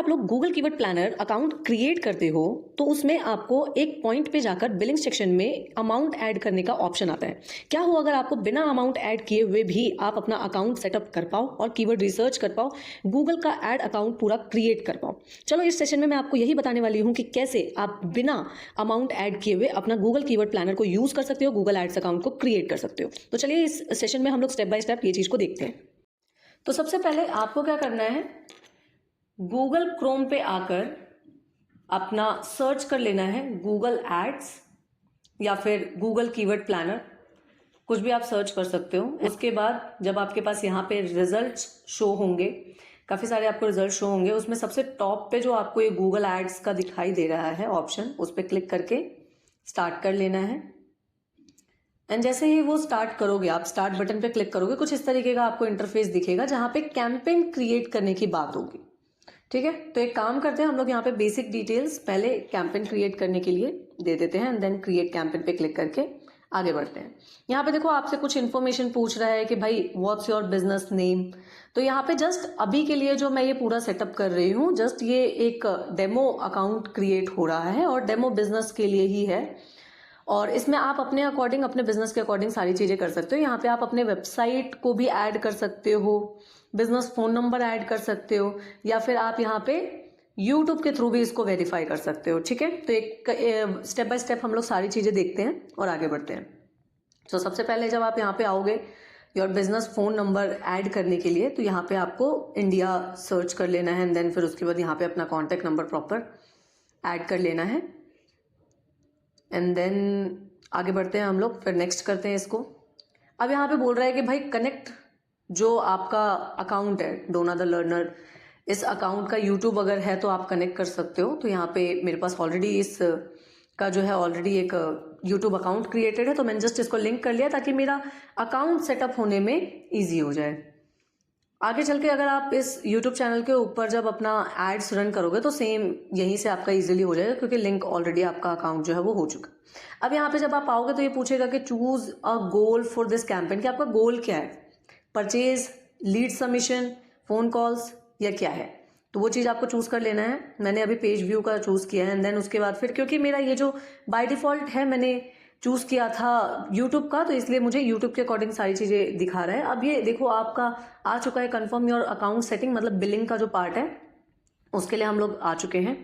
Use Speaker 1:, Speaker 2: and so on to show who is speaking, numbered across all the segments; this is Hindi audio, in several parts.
Speaker 1: आप लोग Google keyword planner account create करते हो तो उसमें आपको एक पॉइंट पे जाकर बिलिंग सेक्शन में अमाउंट ऐड करने का ऑप्शन आता है। क्या हो अगर आपको बिना अमाउंट ऐड किए हुए भी आप अपना अकाउंट सेटअप कर पाओ और कीवर्ड रिसर्च कर पाओ, गूगल का ऐड अकाउंट पूरा क्रिएट कर पाओ। चलो इस सेशन में मैं आपको यही बताने वाली हूँ कि कैसे आप बिना अमाउंट ऐड किए हुए अपना गूगल कीवर्ड प्लानर को यूज कर सकते हो, गूगल एड्स अकाउंट को क्रिएट कर सकते हो। तो चलिए इस सेशन में हम लोग स्टेप बाय स्टेप ये चीज को देखते हैं। तो सबसे पहले आपको क्या करना है, गूगल क्रोम पे आकर अपना सर्च कर लेना है गूगल एड्स या फिर गूगल कीवर्ड प्लानर, कुछ भी आप सर्च कर सकते हो। उसके बाद जब आपके पास यहाँ पे रिजल्ट्स शो होंगे, काफ़ी सारे आपको रिजल्ट शो होंगे, उसमें सबसे टॉप पे जो आपको ये गूगल एड्स का दिखाई दे रहा है ऑप्शन, उस पर क्लिक करके स्टार्ट कर लेना है। एंड जैसे ही वो स्टार्ट करोगे, आप स्टार्ट बटन पे क्लिक करोगे, कुछ इस तरीके का आपको इंटरफेस दिखेगा जहाँ पे कैंपेन क्रिएट करने की बात होगी। ठीक है, तो एक काम करते हैं हम लोग यहाँ पे बेसिक डिटेल्स पहले कैंपेन क्रिएट करने के लिए दे देते हैं एंड देन क्रिएट कैंपेन पे क्लिक करके आगे बढ़ते हैं। यहाँ पे देखो आपसे कुछ इन्फॉर्मेशन पूछ रहा है कि भाई व्हाट्स योर बिजनेस नेम। तो यहाँ पे जस्ट अभी के लिए जो मैं ये पूरा सेटअप कर रही हूँ, जस्ट ये एक डेमो अकाउंट क्रिएट हो रहा है और डेमो बिजनेस के लिए ही है। और इसमें आप अपने अकॉर्डिंग, अपने बिजनेस के अकॉर्डिंग सारी चीजें कर सकते हो। यहाँ पे आप अपने वेबसाइट को भी ऐड कर सकते हो, बिजनेस फोन नंबर ऐड कर सकते हो, या फिर आप यहाँ पे यूट्यूब के थ्रू भी इसको वेरीफाई कर सकते हो। ठीक है, तो एक स्टेप बाय स्टेप हम लोग सारी चीजें देखते हैं और आगे बढ़ते हैं। तो सबसे पहले जब आप यहाँ पे आओगे your business phone number add करने के लिए, तो यहाँ पे आपको इंडिया सर्च कर लेना है एंड देन फिर उसके बाद यहाँ पे अपना कॉन्टेक्ट नंबर प्रॉपर ऐड कर लेना है एंड देन आगे बढ़ते हैं हम लोग, फिर नेक्स्ट करते हैं इसको। अब यहाँ पे बोल रहा है कि भाई कनेक्ट जो आपका अकाउंट है डोना द लर्नर, इस अकाउंट का यूट्यूब अगर है तो आप कनेक्ट कर सकते हो। तो यहाँ पे मेरे पास ऑलरेडी इस का जो है ऑलरेडी एक यूट्यूब अकाउंट क्रिएटेड है, तो मैंने जस्ट इसको लिंक कर लिया ताकि मेरा अकाउंट सेटअप होने में ईजी हो जाए। आगे चल के अगर आप इस यूट्यूब चैनल के ऊपर जब अपना एड्स रन करोगे तो सेम यहीं से आपका इजीली हो जाएगा, क्योंकि लिंक ऑलरेडी आपका अकाउंट जो है वो हो चुका। अब यहाँ पे जब आप आओगे तो ये पूछेगा कि choose a goal for this campaign, कि आपका गोल क्या है, purchase, lead submission, phone calls या क्या है। तो वो चीज़ आपको चूज कर लेना है। मैंने अभी पेज व्यू का चूज किया है एंड देन उसके बाद फिर क्योंकि मेरा ये जो बाय डिफॉल्ट है मैंने चूज किया था यूट्यूब का, तो इसलिए मुझे यूट्यूब के अकॉर्डिंग सारी चीजें दिखा रहा है। अब ये देखो आपका आ चुका है कंफर्म योर अकाउंट सेटिंग, मतलब बिलिंग का जो पार्ट है उसके लिए हम लोग आ चुके हैं।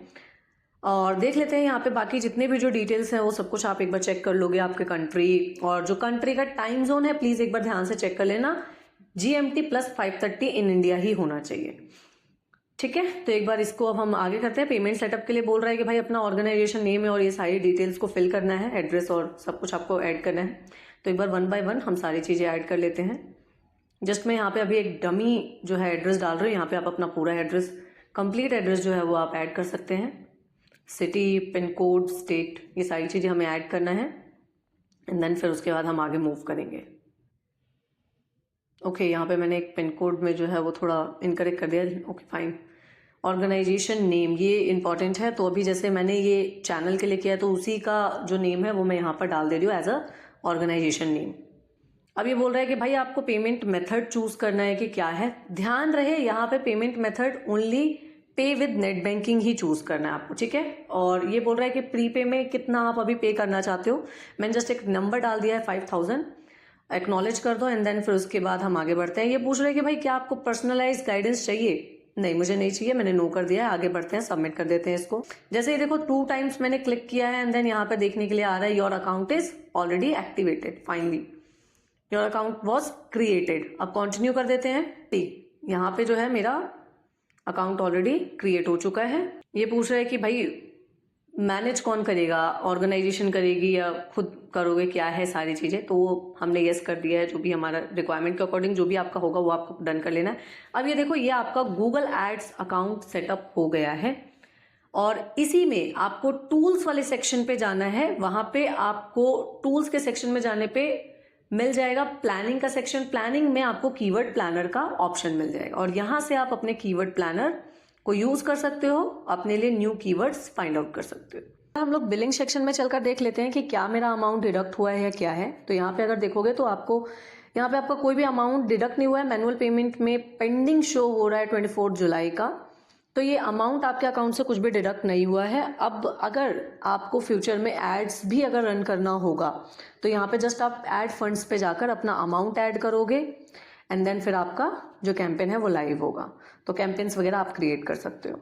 Speaker 1: और देख लेते हैं यहाँ पे बाकी जितने भी जो डिटेल्स हैं वो सब कुछ आप एक बार चेक कर लोगे। आपके कंट्री और जो कंट्री का टाइम जोन है प्लीज एक बार ध्यान से चेक कर लेना, GMT + 5:30 इन इंडिया ही होना चाहिए। ठीक है, तो एक बार इसको अब हम आगे करते हैं। पेमेंट सेटअप के लिए बोल रहा है कि भाई अपना ऑर्गेनाइजेशन नेम है और ये सारी डिटेल्स को फिल करना है, एड्रेस और सब कुछ आपको ऐड करना है। तो एक बार 1 बाय 1 हम सारी चीज़ें ऐड कर लेते हैं। जस्ट मैं यहाँ पे अभी एक डमी जो है एड्रेस डाल रही हूँ। यहाँ पे आप अपना पूरा एड्रेस, कंप्लीट एड्रेस जो है वो आप ऐड कर सकते हैं, सिटी, पिन कोड, स्टेट, ये सारी चीज़ें हमें ऐड करना है एंड देन फिर उसके बाद हम आगे मूव करेंगे। ओके, यहाँ पे मैंने एक पिन कोड में जो है वो थोड़ा इनकरेक्ट कर दिया। Okay fine. ऑर्गेनाइजेशन नेम ये इंपॉर्टेंट है, तो अभी जैसे मैंने ये चैनल के लिए किया है तो उसी का जो नेम है वो मैं यहाँ पर डाल दे रही हूँ एज अ ऑर्गेनाइजेशन नेम। अब ये बोल रहा है कि भाई आपको पेमेंट मेथड चूज करना है कि क्या है। ध्यान रहे यहाँ पे payment method only pay with net banking he choose करना है आपको। ठीक है, और ये बोल रहा है कि प्रीपे में कितना आप अभी पे करना चाहते हो। मैंने जस्ट एक नंबर डाल दिया है 5000, एक्नॉलेज कर दो एंड देन फिर उसके बाद हम आगे बढ़ते हैं। ये पूछ रहे हैं कि भाई क्या आपको पर्सनलाइज गाइडेंस चाहिए। नहीं, मुझे नहीं चाहिए, मैंने नो कर दिया है। आगे बढ़ते हैं, सबमिट कर देते हैं इसको। जैसे ये देखो 2 टाइम्स मैंने क्लिक किया है एंड देन यहाँ पे देखने के लिए आ रहा है your account is already activated, finally your account was created. अब कंटिन्यू कर देते हैं। ठीक, यहाँ पे जो है मेरा अकाउंट ऑलरेडी क्रिएट हो चुका है। ये पूछ रहा है कि भाई मैनेज कौन करेगा, ऑर्गेनाइजेशन करेगी या खुद करोगे, क्या है सारी चीज़ें। तो वो हमने येस कर दिया है। जो भी हमारा रिक्वायरमेंट के अकॉर्डिंग जो भी आपका होगा वो आपको डन कर लेना है। अब ये देखो ये आपका गूगल एड्स अकाउंट सेटअप हो गया है और इसी में आपको टूल्स वाले सेक्शन पे जाना है। वहां पे आपको टूल्स के सेक्शन में जाने पे मिल जाएगा प्लानिंग का सेक्शन। प्लानिंग में आपको कीवर्ड प्लानर का ऑप्शन मिल जाएगा और यहां से आप अपने कीवर्ड प्लानर को यूज कर सकते हो, अपने लिए न्यू कीवर्ड्स फाइंड आउट कर सकते हो। हम लोग बिलिंग सेक्शन में चलकर देख लेते हैं कि क्या मेरा अमाउंट डिडक्ट हुआ है या क्या है। तो यहाँ पे अगर देखोगे तो आपको यहाँ पे आपका कोई भी अमाउंट डिडक्ट नहीं हुआ है। मैनुअल पेमेंट में पेंडिंग शो हो रहा है 24 जुलाई का। तो ये अमाउंट आपके अकाउंट से कुछ भी डिडक्ट नहीं हुआ है। अब अगर आपको फ्यूचर में एड्स भी अगर रन करना होगा तो यहाँ पे जस्ट आप ऐड फंड्स पे जाकर अपना अमाउंट ऐड करोगे एंड देन फिर आपका जो कैंपेन है वो लाइव होगा। तो कैंपेन्स वगैरह आप क्रिएट कर सकते हो।